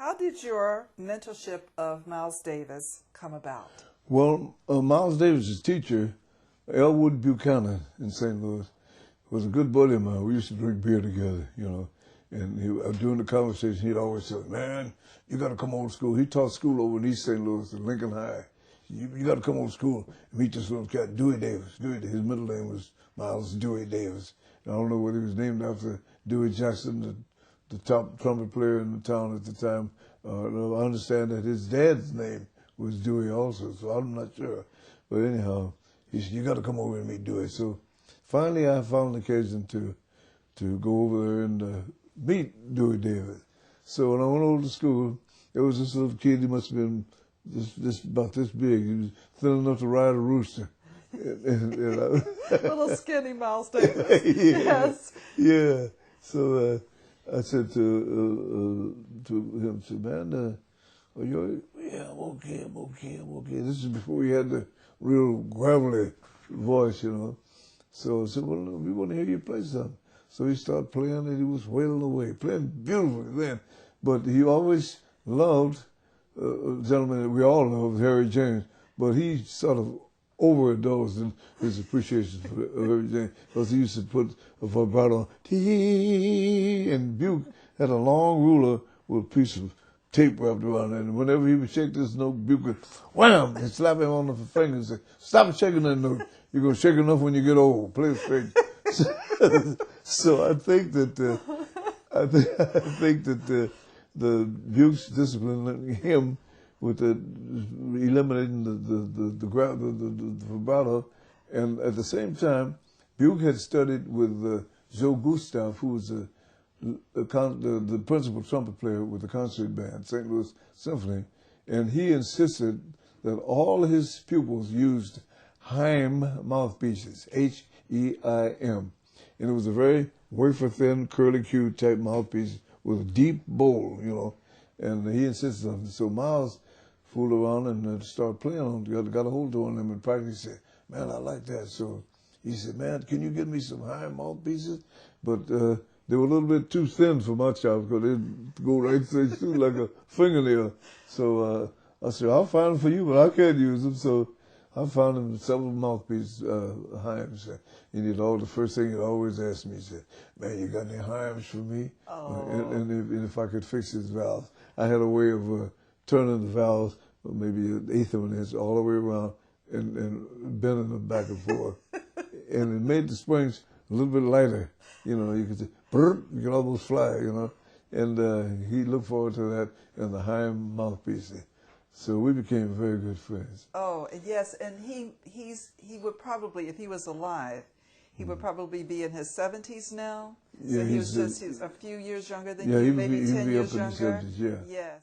How did your mentorship of Miles Davis come about? Well, Miles Davis' teacher, Elwood Buchanan in St. Louis, was a good buddy of mine. We used to drink beer together, you know. And during the conversation, he'd always say, "Man, you got to come on to school." He taught school over in East St. Louis at Lincoln High. You got to come on to school and meet this little cat, Dewey Davis. His middle name was Miles Dewey Davis. I don't know whether he was named after Dewey Jackson, the top trumpet player in the town at the time. I understand that his dad's name was Dewey also, so I'm not sure. But anyhow, he said, "You got to come over and meet Dewey." So finally, I found an occasion to go over there and meet Dewey Davis. So when I went over to school, there was this little kid. He must have been this about this big. He was thin enough to ride a rooster. Little skinny Miles Davis. Yeah. Yes. Yeah. So I said to him, "Man, are you? Yeah, I'm okay. I'm okay. I'm okay." This is before he had the real gravelly voice, you know. So I said, "Well, we want to hear you play something." So he started playing, and he was wailing away, playing beautifully then. But he always loved a gentleman that we all loved, Harry James. But he sort of overdosed in his appreciation of Harry James, because he used to put a vibrato on, tee, and Buke had a long ruler with a piece of tape wrapped around it. And whenever he would shake this note, Buke would wham and slap him on the finger and say, "Stop shaking that note. You're going to shake enough when you get old. Play it straight." So I think that the Buke's disciplining him with eliminating the vibrato, and at the same time, Buke had studied with Joe Gustav, who was the principal trumpet player with the concert band, St. Louis Symphony, and he insisted that all his pupils used Heim mouthpieces, H-E-I-M. And it was a very wafer-thin, curly-Q type mouthpiece with a deep bowl, you know. And he insisted on it. So Miles fooled around and started playing on them, got a hold on them and practically said, "Man, I like that." So he said, "Man, can you get me some Heim mouthpieces?" But they were a little bit too thin for my child, because they'd go right through like a fingernail. So I said, "I'll find them for you, but I can't use them." So I found him several mouthpiece Heims. And the first thing he'd always ask me, he said, "Man, you got any Heims for me?" Oh. And if I could fix his valves. I had a way of turning the valves, maybe an eighth of an inch, all the way around and bending them back and forth. And it made the springs a little bit lighter. You know, you could say, "Brr," you could almost fly, you know. And he looked forward to that and the Heim mouthpiece. So we became very good friends. Oh, yes, and he would probably, if he was alive, he would probably be in his 70s now. Yeah, so he's a few years younger than yeah, you, he'd maybe be 10 years up in younger. the 70s, yeah. Yes.